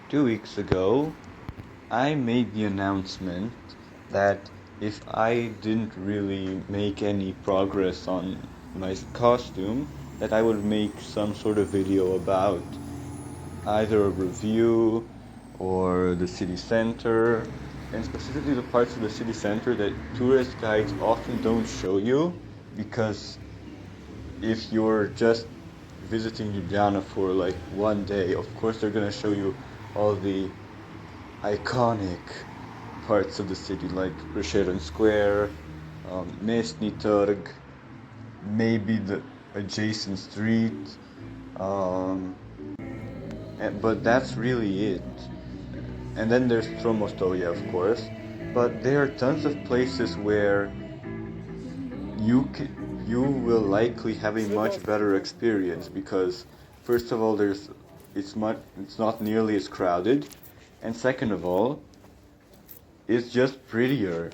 2 weeks ago, I made the announcement that if I didn't really make any progress on my costume, that I would make some sort of video about either a review or the city center, and specifically the parts of the city center that tourist guides often don't show you because if you're just visiting Ljubljana for like one day, of course they're gonna show you all the iconic parts of the city, like Prešeren Square, Mestni Trg, maybe the adjacent street, um, but that's really it. And then there's Tromostoja, of course, but there are tons of places where you will likely have a much better experience because first of all it's not nearly as crowded, and second of all it's just prettier.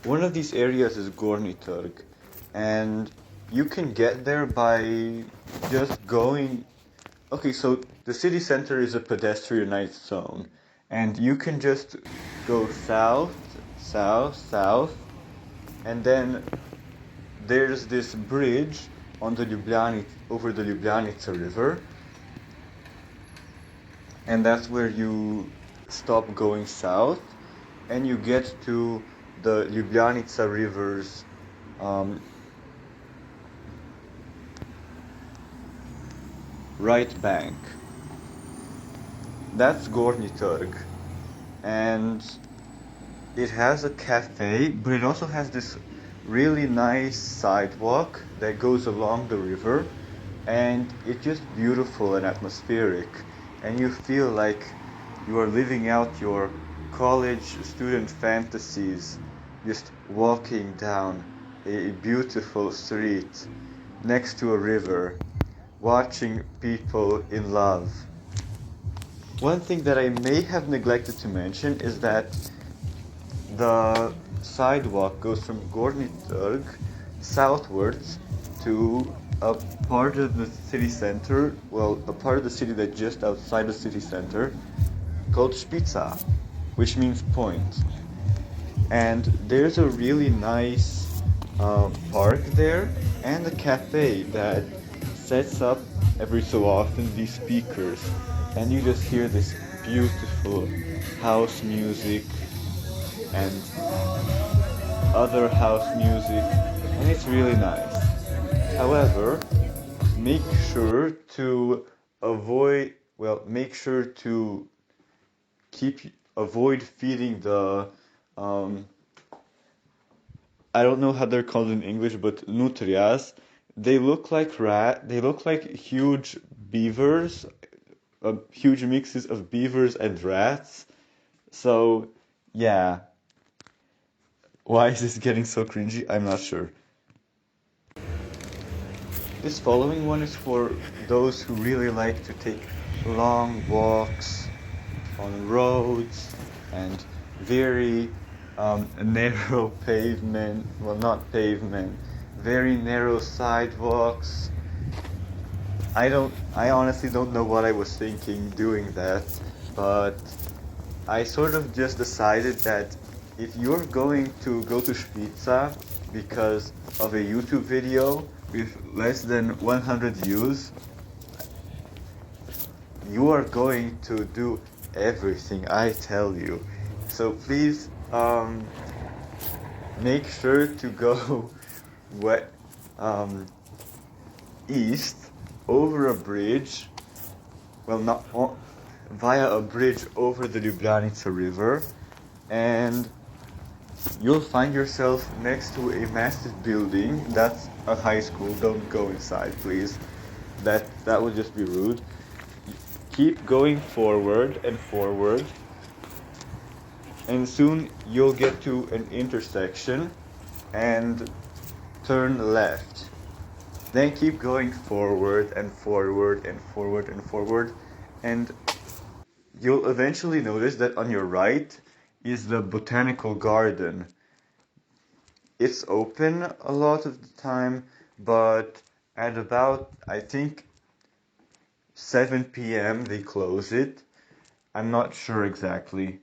One of these areas is Gorni Trg, and you can get there by just going. Okay, so the city center is a pedestrianized zone, and you can just go south, south, south, and then there's this bridge on the over the Ljubljanica River, and that's where you stop going south, and you get to the Ljubljanica River's um, right bank. That's Gornji Trg, and it has a cafe, but it also has this really nice sidewalk that goes along the river, and it's just beautiful and atmospheric, and you feel like you are living out your college student fantasies, just walking down a beautiful street next to a river, watching people in love. One thing that I may have neglected to mention is that the sidewalk goes from Gornji Trg southwards to a part of the city center, well, a part of the city that's just outside the city center, called Spica, which means point. And there's a really nice park there and a cafe that sets up every so often these speakers, and you just hear this beautiful house music and other house music, and it's really nice. However, make sure to make sure to keep avoid feeding the um, I don't know how they're called in English, but nutrias. They look like huge beavers, huge mixes of beavers and rats. So, yeah. Why is this getting so cringy? I'm not sure. This following one is for those who really like to take long walks on roads and very narrow pavement, well, not pavement, very narrow sidewalks. I honestly don't know what I was thinking doing that, but I sort of just decided that if you're going to go to Spica because of a YouTube video with less than 100 views, you are going to do everything I tell you. So please make sure to go wet, um, east over a bridge, well, not on, via a bridge over the Ljubljanica River, and you'll find yourself next to a massive building. That's a high school. Don't go inside, please. That would just be rude. Keep going forward and forward, and soon you'll get to an intersection and turn left. Then keep going forward and forward and forward and forward, and you'll eventually notice that on your right is the botanical garden. It's open a lot of the time, but at about, I think, 7 p.m. they close it. I'm not sure exactly.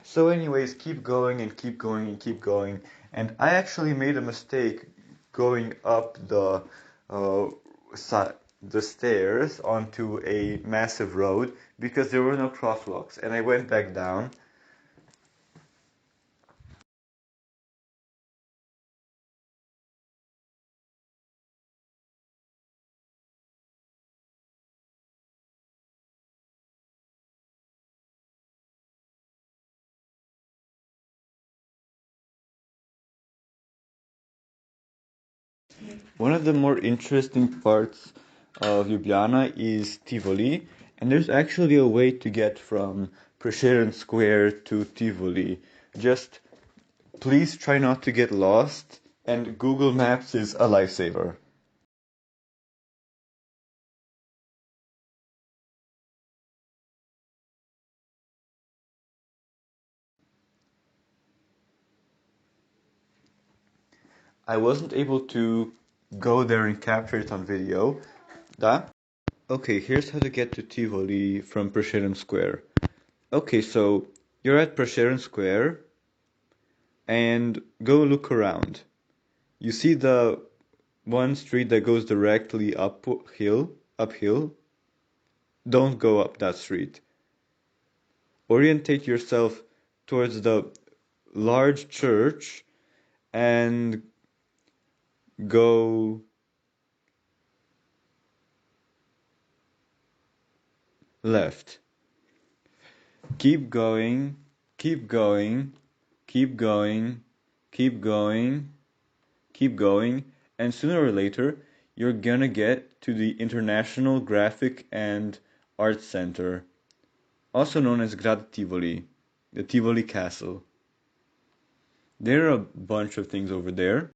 So anyways, keep going and keep going and keep going. And I actually made a mistake going up uh, the stairs onto a massive road because there were no crosswalks. And I went back down. One of the more interesting parts of Ljubljana is Tivoli, and there's actually a way to get from Prešeren Square to Tivoli. Just please try not to get lost, and Google Maps is a lifesaver. I wasn't able to go there and capture it on video. Da? Okay, here's how to get to Tivoli from Prešeren Square. Okay, so you're at Prešeren Square and go look around. You see the one street that goes directly uphill. Don't go up that street. Orientate yourself towards the large church and go left. Keep going, keep going, keep going, keep going, keep going, and sooner or later you're gonna get to the International Graphic and Arts Center, also known as Grad Tivoli, the Tivoli Castle. There are a bunch of things over there.